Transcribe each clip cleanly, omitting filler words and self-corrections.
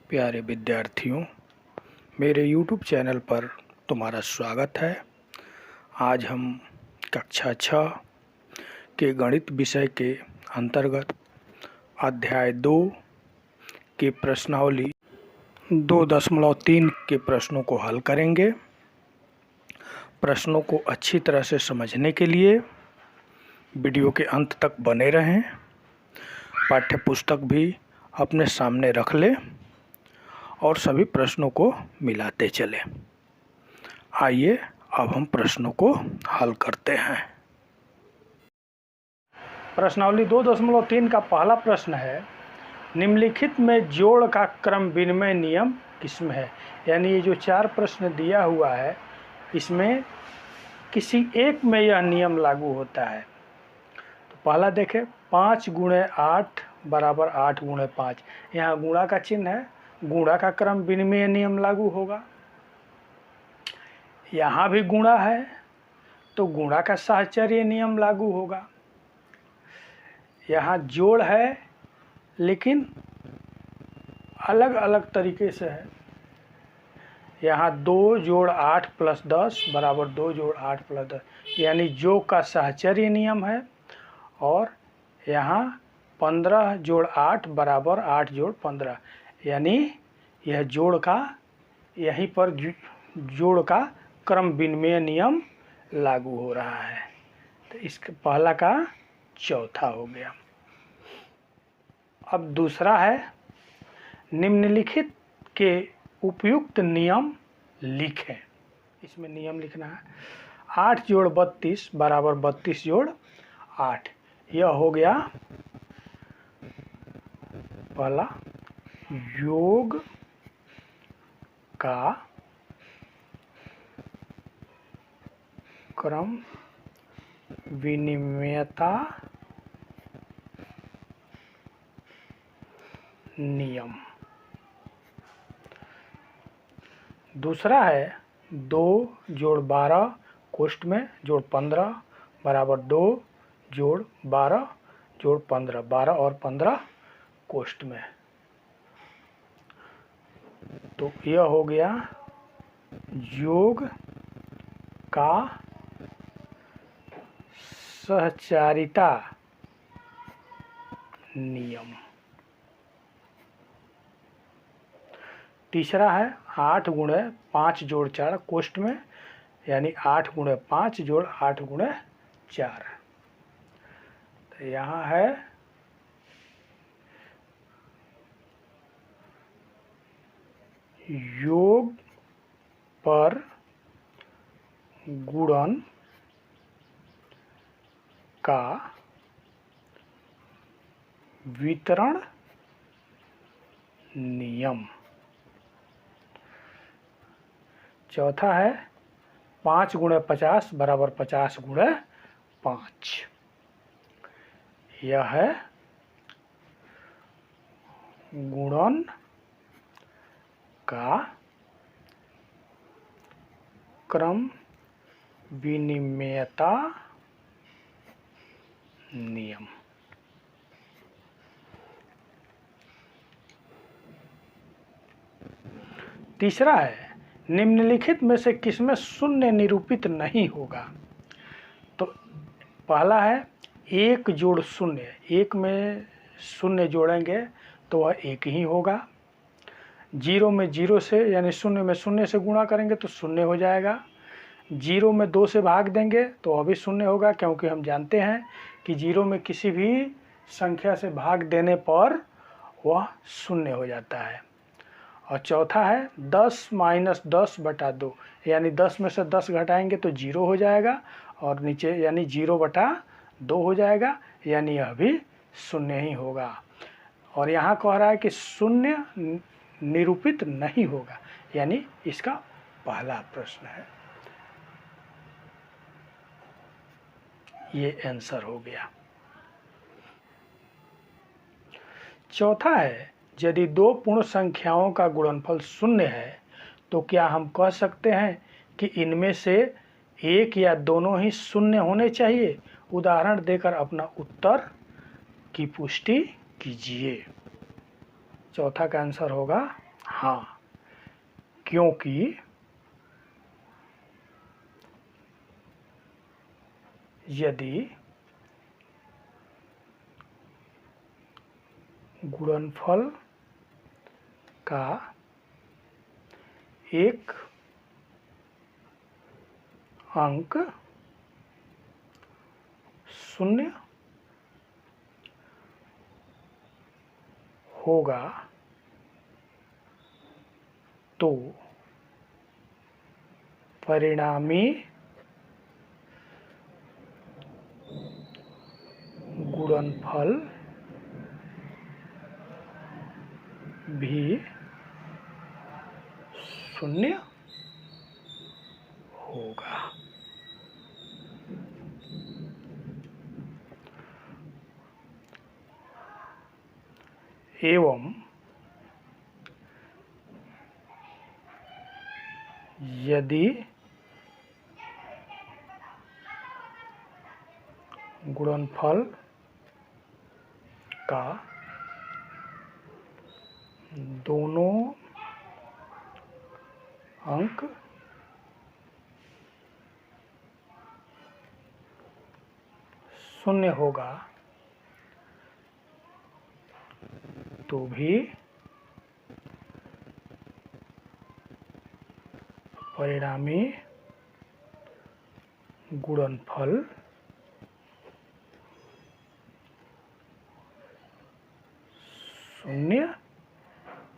प्यारे विद्यार्थियों, मेरे YouTube चैनल पर तुम्हारा स्वागत है। आज हम कक्षा 6 के गणित विषय के अंतर्गत अध्याय 2 के प्रश्नावली 2.3 के प्रश्नों को हल करेंगे। प्रश्नों को अच्छी तरह से समझने के लिए वीडियो के अंत तक बने रहें। पाठ्य पुस्तक भी अपने सामने रख लें और सभी प्रश्नों को मिलाते चलें। आइए अब हम प्रश्नों को हल करते हैं। प्रश्नावली 2.3 का पहला प्रश्न है, निम्नलिखित में जोड़ का क्रम विनिमय नियम किसमें है। यानी ये जो 4 प्रश्न दिया हुआ है, इसमें किसी एक में यह नियम लागू होता है। तो पहला देखें, 5 गुणे 8 बराबर 8 गुणे 5। यहाँ गुणा का चिन्ह है, गुणा का क्रम विनिमय नियम लागू होगा। यहाँ भी गुणा है तो गुणा का साहचर्य नियम लागू होगा। यहाँ जोड़ है लेकिन अलग अलग तरीके से है। यहाँ 2 जोड़ 8 प्लस 10 बराबर 2 जोड़ 8 प्लस 10, यानी जोड़ का साहचर्य नियम है। और यहाँ 15 जोड़ 8 बराबर 8 जोड़ 15, यानी यह जोड़ का, यहीं पर जोड़ का क्रम विनिमय नियम लागू हो रहा है। तो इसका पहला का चौथा हो गया। अब दूसरा है, निम्नलिखित के उपयुक्त नियम लिखें। इसमें नियम लिखना है। 8 जोड़ 32 बराबर 32 जोड़ 8। यह हो गया पहला, योग का क्रम विनिमयता नियम। दूसरा है 2 जोड़ 12 कोष्ठ में जोड़ 15 बराबर 2 जोड़ 12 जोड़ 15, 12 और 15 कोष्ठ में। तो यह हो गया योग का सहचारिता नियम। तीसरा है 8 गुणे 5 जोड़ 4 कोष्ठ में, यानी 8 गुणे 5 जोड़ 8 गुणे 4। तो यहाँ है योग पर गुणन का वितरण नियम। चौथा है 5 गुणे 50 बराबर 50 गुणे 5। यह है गुणन का क्रम विनिमयता नियम। तीसरा है, निम्नलिखित में से किसमें शून्य निरूपित नहीं होगा। तो पहला है 1 जोड़ 0। 1 में शून्य जोड़ेंगे तो वह 1 ही होगा। 0 में 0 से, यानी 0 में 0 से गुणा करेंगे तो 0 हो जाएगा। 0 में 2 से भाग देंगे तो अभी 0 होगा, क्योंकि हम जानते हैं कि 0 में किसी भी संख्या से भाग देने पर वह 0 हो जाता है। और चौथा है 10 माइनस 10 बटा 2, यानी 10 में से 10 घटाएंगे तो 0 हो जाएगा, और नीचे यानी 0 बटा 2 हो जाएगा, यानी यह भी 0 ही होगा। और यहाँ कह रहा है कि 0 निरूपित नहीं होगा, यानी इसका पहला प्रश्न है। ये आंसर हो गया। चौथा है, यदि 2 पूर्ण संख्याओं का गुणनफल 0 है तो क्या हम कह सकते हैं कि इनमें से एक या दोनों ही 0 होने चाहिए। उदाहरण देकर अपना उत्तर की पुष्टि कीजिए। चौथा का आंसर होगा हाँ, क्योंकि यदि गुणनफल का एक अंक शून्य होगा तो परिणामी गुणनफल भी शून्य होगा। एवं यदि गुणनफल का दोनों अंक शून्य होगा तो भी परिणामी गुणनफल शून्य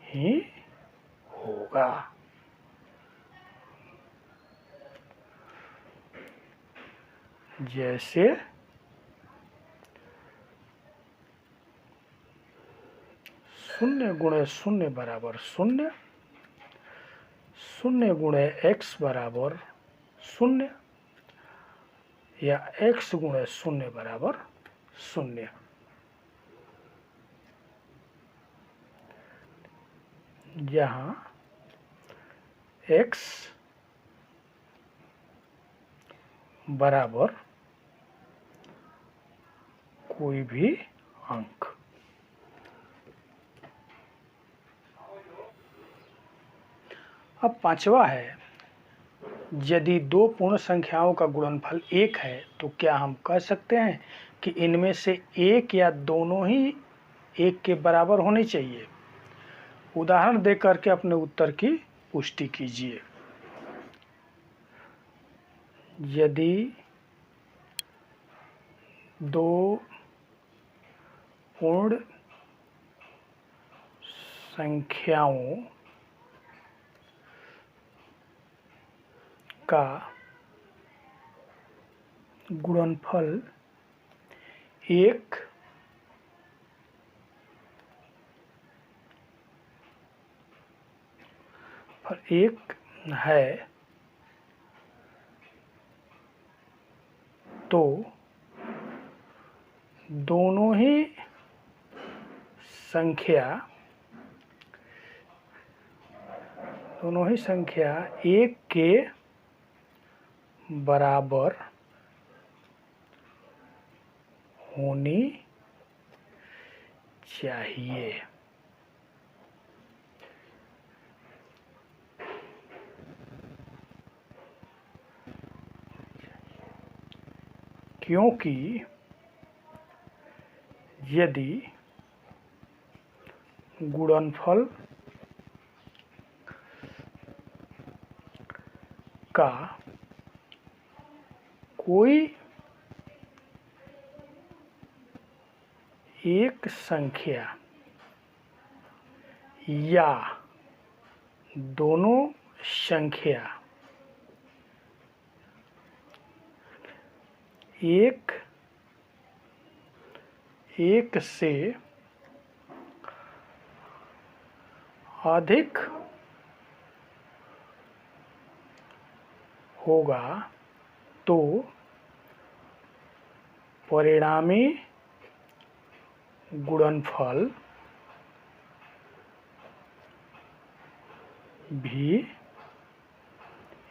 ही होगा। जैसे शून्य गुणे शून्य बराबर शून्य, शून्य गुणे x बराबर शून्य, या x गुणे शून्य बराबर शून्य। जहाँ x बराबर कोई भी अंक। अब पांचवा है, यदि दो पूर्ण संख्याओं का गुणनफल 1 है तो क्या हम कह सकते हैं कि इनमें से एक या दोनों ही 1 के बराबर होने चाहिए? उदाहरण देकर के अपने उत्तर की पुष्टि कीजिए। यदि दो पूर्ण संख्याओं का गुणनफल 1 है तो दोनों ही संख्या 1 के बराबर होनी चाहिए। क्योंकि यदि गुणनफल का कोई एक संख्या या दोनों संख्या एक से अधिक होगा तो परिणामी गुणनफल भी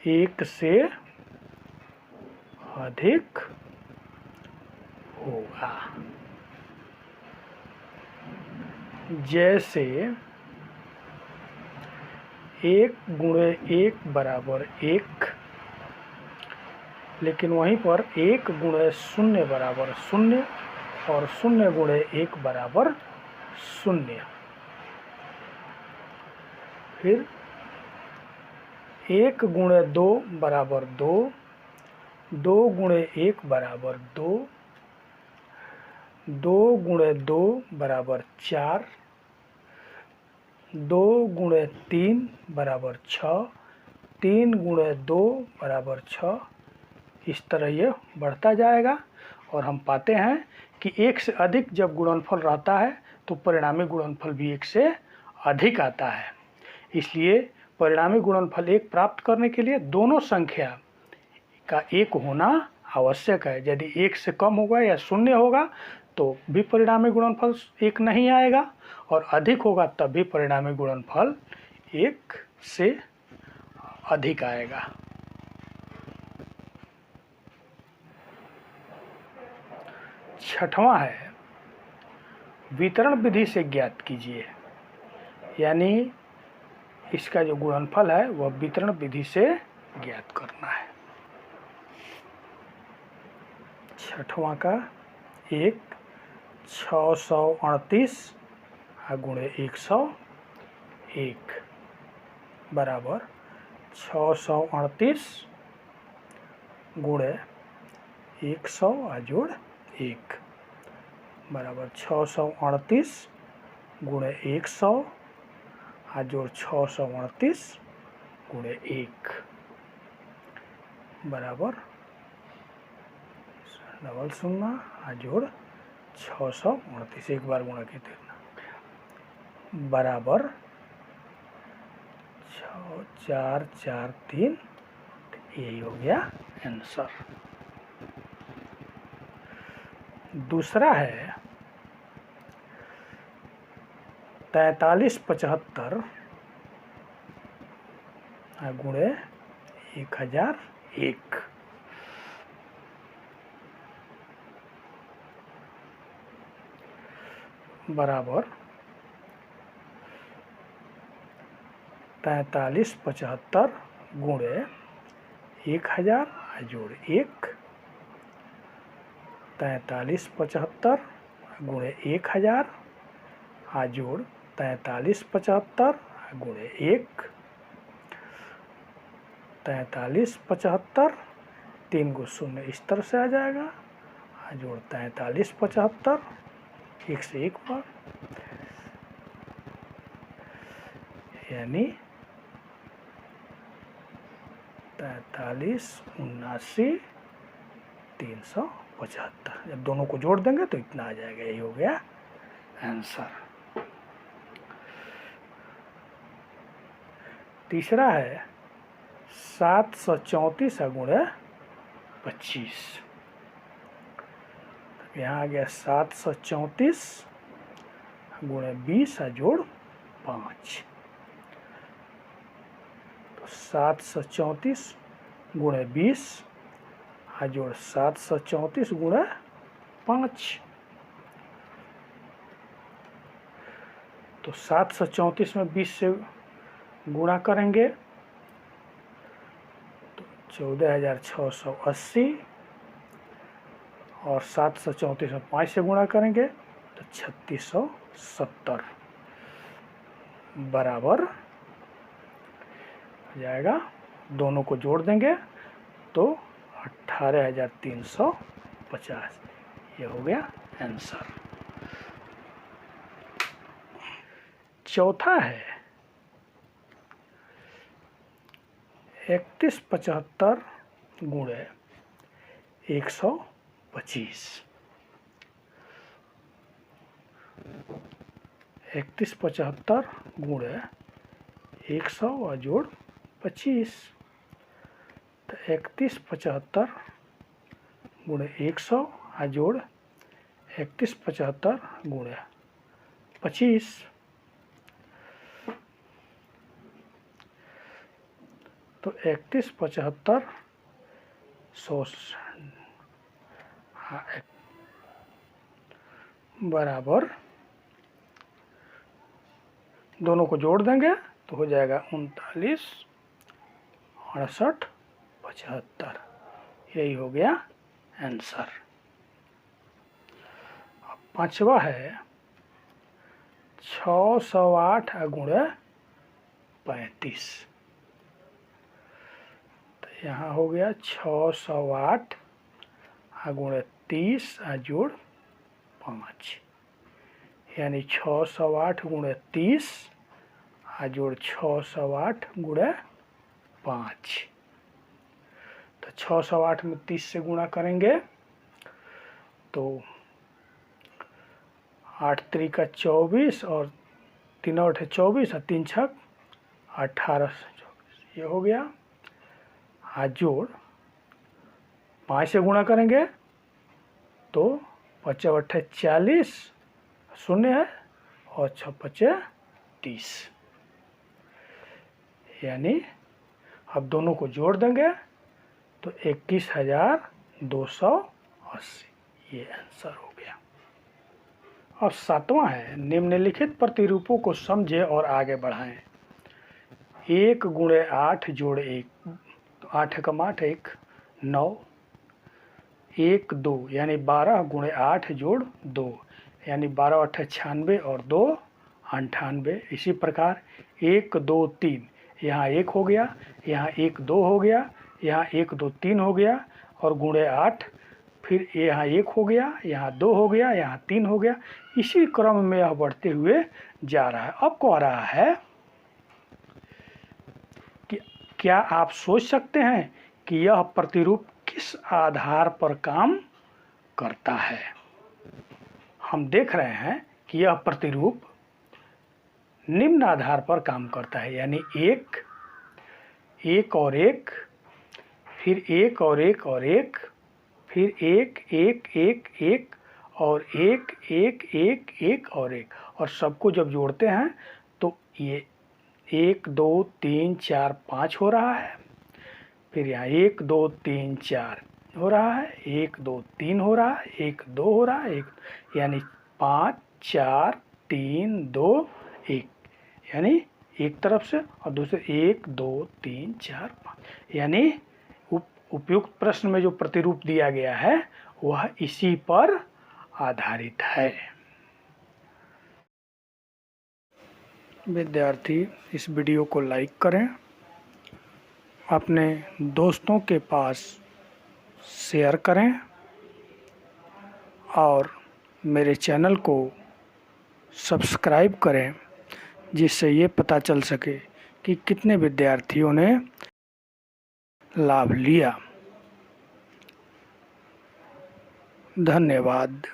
1 से अधिक होगा। जैसे 1 गुणे 1 बराबर 1, लेकिन वहीं पर 1 गुणे 0 बराबर 0 और 0 गुणे 1 बराबर 0। फिर 1 गुणे 2 बराबर 2, 2 गुणे 1 बराबर 2, 2 गुणे 2 बराबर 4, 2 गुणे 3 बराबर 6, 3 गुणे 2 बराबर 6। इस तरह ये बढ़ता जाएगा और हम पाते हैं कि 1 से अधिक जब गुणनफल रहता है तो परिणामी गुणनफल भी 1 से अधिक आता है। इसलिए परिणामी गुणनफल 1 प्राप्त करने के लिए दोनों संख्या का 1 होना आवश्यक है। यदि 1 से कम होगा या 0 होगा तो भी परिणामी गुणनफल 1 नहीं आएगा, और अधिक होगा तब भी परिणामी गुणनफल 1 से अधिक आएगा। छठवां है वितरण विधि से ज्ञात कीजिए, यानी इसका जो गुणनफल है वह वितरण विधि से ज्ञात करना है। छठवां का 1 638 गुणे 101 बराबर 638 गुणे 100 जोड़ 1 बराबर 638 गुणे 100 जोड़ 638 गुणे 1 बराबर डबल 0 जोड़ 638, एक बार गुणा किए बराबर 6443। यही हो गया आंसर। दूसरा है 4375 गुणे 1001 बराबर 4375 गुणे 1000 जोड़ 1, 4375 गुणे 1000 जोड़ 4375 गुणे 1, 4375, 3 को 0 इस तरह से आ जाएगा, जोड़ 4375 1 से 1 बार, यानी 43 79 375। जब दोनों को जोड़ देंगे तो इतना आ जाएगा। यही हो गया आंसर। तीसरा है 734 गुणे 25। यहाँ आ गया 734 गुणे 20 जोड़ 5, तो 734 गुणे 20 जोड़ 734 गुणे 5, तो 734 में 20 से गुणा करेंगे तो 14680, और 734 में 5 से गुणा करेंगे तो 3670 बराबर हो जाएगा। दोनों को जोड़ देंगे तो 18350। ये हो गया आंसर। चौथा है 3175 गुणे 125। 3175 गुणे 100 जोड़ 25, तो 3175 गुणे 100 जोड़ 3175 गुणे 25, तो 3175 100 बराबर, दोनों को जोड़ देंगे तो हो जाएगा 39, 68, 75। यही हो गया आंसर। अब पांचवा है 608 गुणे 35। तो यहाँ हो गया 608 गुणे 30 जोड़ 5, यानी 608 गुणे 30 जोड़ 608 गुणे 5। तो 608 में 30 से गुणा करेंगे तो 8 त्रिका 24 और 3 8 24 और 3 6 18, ये हो गया। जोड़ 5 से गुणा करेंगे तो 5 8 40, शून्य है, और 6 5 30, यानी अब दोनों को जोड़ देंगे तो 21,280, ये आंसर हो गया। अब सातवां है निम्नलिखित प्रतिरूपों को समझे और आगे बढ़ाएं। 1 गुणे 8 जोड़ 1, तो 8 एकम 8 1 9, 1 2 यानी 12 गुणे 8 जोड़ 2, यानी 12 8 96 और 2 98। इसी प्रकार 1 2 3, यहाँ 1 हो गया, यहाँ 1 2 हो गया, यहाँ 1 2 3 हो गया, और गुणे 8, फिर यहाँ 1 हो गया, यहाँ 2 हो गया, यहाँ 3 हो गया। इसी क्रम में यह बढ़ते हुए जा रहा है। अब कह रहा है कि क्या आप सोच सकते हैं कि यह प्रतिरूप किस आधार पर काम करता है? हम देख रहे हैं कि यह प्रतिरूप निम्न आधार पर काम करता है, यानी 1 1 और 1, फिर 1 और 1 और 1, फिर 1 1 1 1 और 1 1 1 1 और 1, और सबको जब जोड़ते हैं तो ये 1 2 3 4 5 हो रहा है। फिर यहाँ 1 2 3 4 हो रहा है, 1 2 3 हो रहा है, 1 2 हो रहा है, 1, यानी 5 4 3 2 1, यानी एक तरफ से और दूसरे 1 2 3 4 5, यानी उपयुक्त प्रश्न में जो प्रतिरूप दिया गया है वह इसी पर आधारित है। विद्यार्थी इस वीडियो को लाइक करें, अपने दोस्तों के पास शेयर करें, और मेरे चैनल को सब्सक्राइब करें, जिससे ये पता चल सके कि कितने विद्यार्थियों ने लाभ लिया। धन्यवाद।